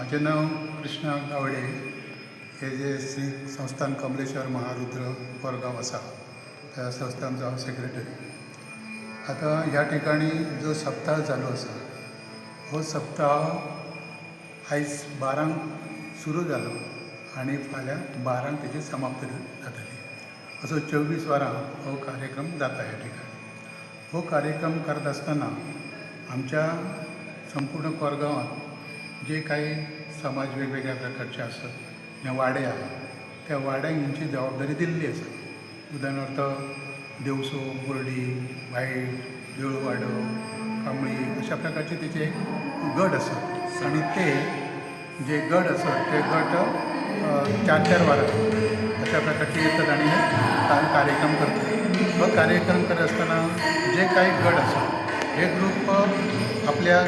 माझे नाव कृष्णा गावडे. हे जे श्री संस्थान कमलेश्वर महारुद्र कोरगाव असा त्या संस्थानचा हांव सेक्रेटरी. आता ह्या ठिकाणी जो सप्ताह चालू असा हो सप्ताह आयज 12 सुरू जालो आणि फाल्यां 12 तेजी समाप्त जातली. असो 24 वरां हो कार्यक्रम जाता ह्या ठिकाणी. हो कार्यक्रम करत असताना आमच्या संपूर्ण कोरगांवात जे काही समाज वेगवेगळ्या प्रकारचे असतात, जे वाडे आहेत त्या वाड्यांक हेंची जबाबदारी दिल्ली आसा. उदाहरणार्थ देवसो, मुरडी, भायट, देऊळवाडो, कांबळी अशा प्रकारचे तेचे गट असतात आणि ते जे गट असतात ते गट 4-4 वरां अशा प्रकारचे येतात आणि हे कार्यक्रम करतात. हो कार्यक्रम करत असताना जे काही गट असतात हे ग्रुप आपल्या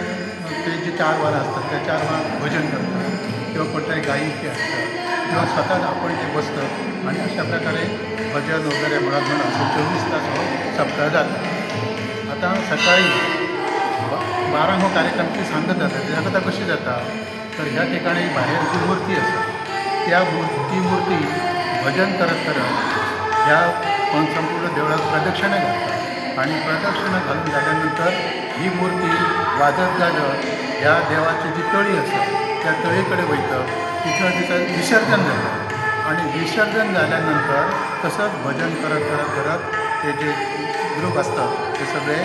ते जे 4 वरां असतात त्या 4 वरां भजन करतात किंवा कोणतरी गायकी असतात किंवा स्वतःच आपण ते बसतात आणि अशा प्रकारे भजन वगैरे म्हणत असं 24 तास हो सप्ताह जाता. आता सकाळी 12 हो कार्यक्रमाची सांगत जाता. ती सांगता कशी जाता तर ह्या ठिकाणी बाहेर जी मूर्ती असते त्या मूर्ती भजन करत ह्या संपूर्ण देवळात प्रदक्षिणा घालतात आणि प्रदक्षिणा घालून झाल्यानंतर ही मूर्ती वाजत गाजत ह्या देवाची जी तळी असतात त्या तळीकडे वयतात. तिचं विसर्जन जातं आणि विसर्जन झाल्यानंतर तसंच भजन करत ते जे ग्रुप असतात ते सगळे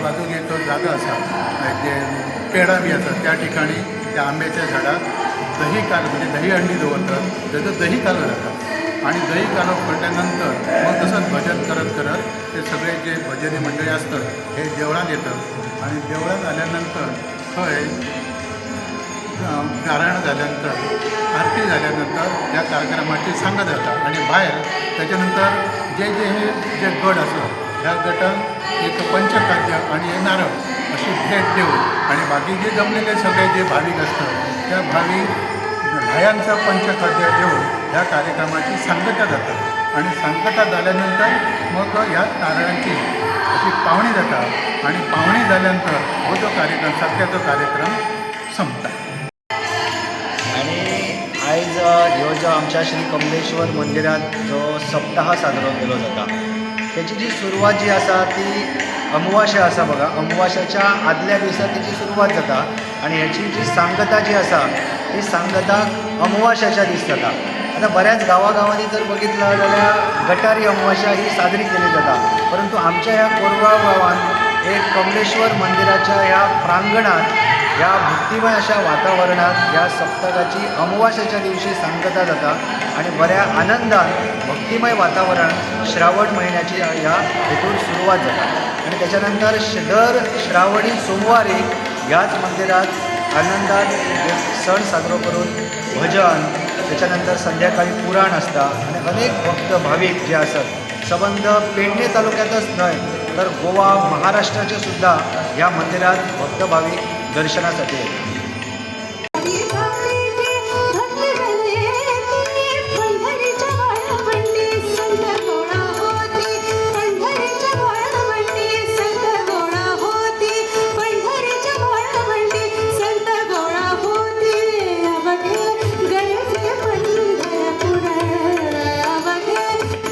बाजूक तो जागा असा जे पेढा बी असतात त्या ठिकाणी त्या आंब्याच्या झाडात दही कालो म्हणजे दही अंडी दवरतात. त्याचं दही कालो जातात आणि दही कालो पडल्यानंतर मग तसंच भजन करत ते सगळे जे भजनी मंडळी असतात हे देवळात येतात आणि देवळात आल्यानंतर थंय नारायण झाल्यानंतर आरती झाल्यानंतर या कार्यक्रमाची सांगत जाता आणि बाहेर त्याच्यानंतर हे जे गट असतात ह्या गटात एक पंचखाद्य आणि हे नारळ अशी भेट देऊन आणि बाकी जे जमलेले सगळे जे भाविक असतात त्या भाविक ल्हायांचं पंचखाद्य देऊन ह्या कार्यक्रमाची सांगता जातात आणि सांगता झाल्यानंतर मग ह्या नारळांची अशी पावणी जाता आणि पावणी झाल्यानंतर हो जो कार्यक्रम सत्याचो कार्यक्रम संपता. आणि आयज ह्यो जो आमच्या श्री कमलेश्वर मंदिरात जो सप्ताह साजरो केलो जाता त्याची जी सुरवात जी आसा ती अमावास्या आसा बघा. अमावास्याच्या आदल्या दिसा तेची सुरवात जाता आणि ह्याची जी सांगता जी आसा ती सांगता अमावास्याच्या दीस जाता. आता बऱ्याच गावागावांनी जर बघितलं जाल्यार गटारी अमावास्या ही साजरी केली जाता, परंतु आमच्या ह्या कोरगाव गावात एक कमलेश्वर मंदिराच्या ह्या प्रांगणात ह्या भक्तिमय अशा वातावरणात ह्या सप्तकाची अमावास्याच्या दिवशी सांगता जाता आणि बऱ्या आनंदान भक्तिमय वातावरण श्रावण महिन्याची ह्या हेतून सुरुवात जाता. आणि त्याच्यानंतर दर श्रावणी सोमवारी ह्याच मंदिरात आनंदात एक सण साजरो करून भजन त्याच्यानंतर संध्याकाळी पुराण असता आणि अनेक भक्त भाविक जे असतात संबंध पेडणे तालुक्यातच न्हय तर गोवा महाराष्ट्राचे सुद्धा ह्या मंदिरात भक्त भाविक दर्शनासाठी येतात.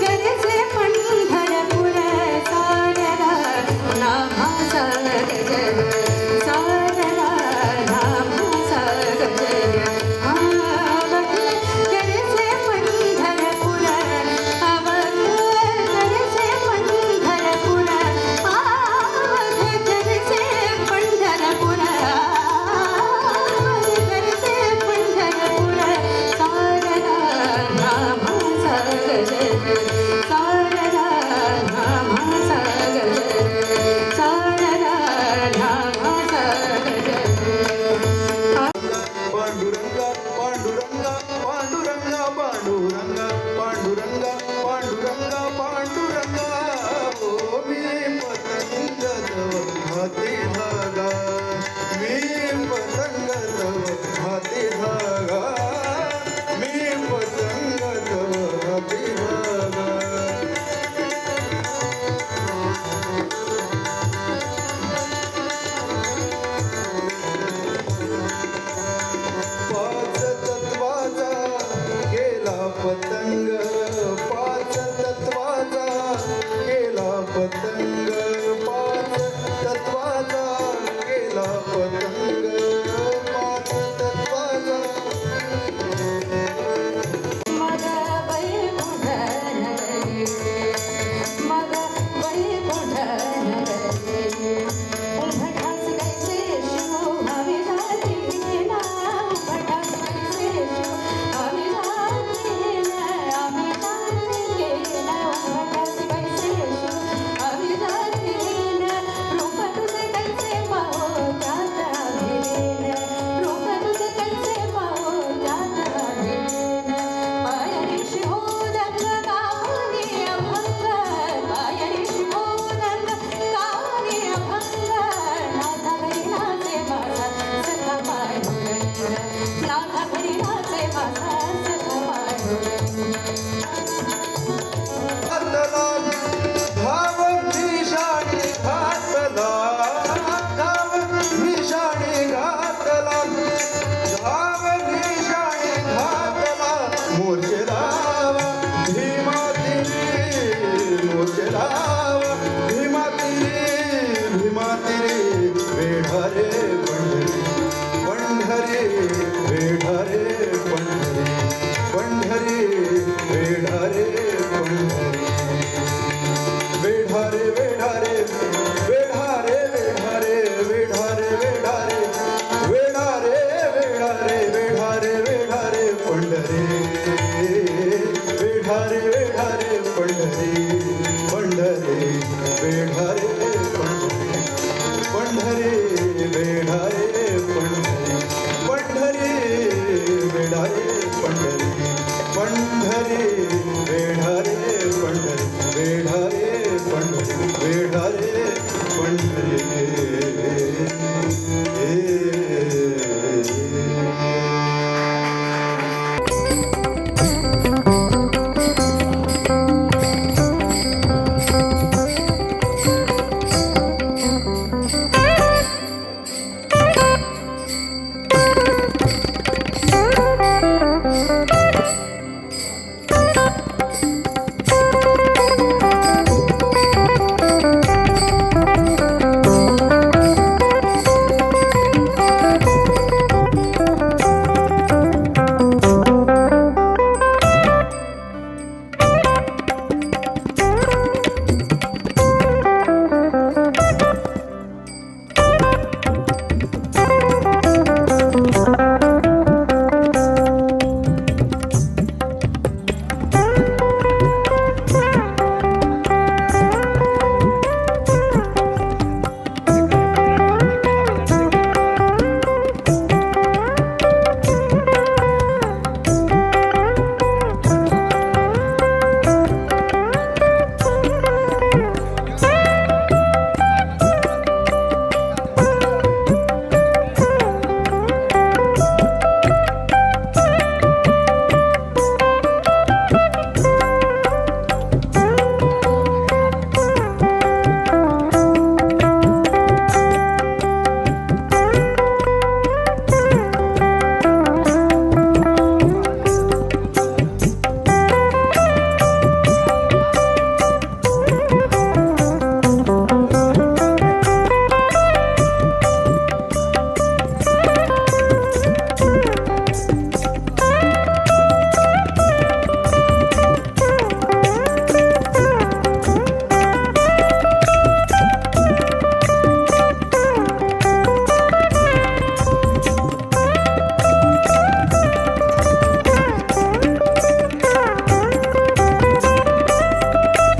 गजरे पतंग पाच तत्वाचा केला पतंग पाच तत्वाचा केला पतंग पाच तत्वाचा मग वैकुंठन मग वैकुंठन उंबरठास कैसे शिव आम्ही जाती ना उंबरठास कैसे शिव आम्ही जाती ना आम्ही जाती ना उंबरठास कैसे शिव आम्ही जाती ना रूप तुझे कैसे पाहो त्यात आम्ही रूप तुझे कैसे पाहो त्यात आम्ही पायरी शिवोदंग गावनी अभंग पायरी शिवोदंग गावनी अभंग नाथा घरी नाचे माझा सखा पांडुरंग नाथा घरी नाचे माझा सखा पांडुरंग धाव निशाणी घातला धाव निशाणी घातला धाव निशाणी घातला मोर्चे लावा भीमा तिरी मोर्चे लावा भीमा तिरी वेढा रे पंढरी वेढा रे पंढरी वेढा रे पंढरी वेढा रे वेढा रे वेढा रे वेढा रे वेढा रे वेढा रे वेढा रे वेढा रे वेढा रे वेढा रे पंढरी वेढा रे वेढा रे पंढरी वेढा रे पंढरी वेढा रे पंढरी वेढा रे पंढरी वेढा रे पंढरी वेढा रे पंढरी वेढा रे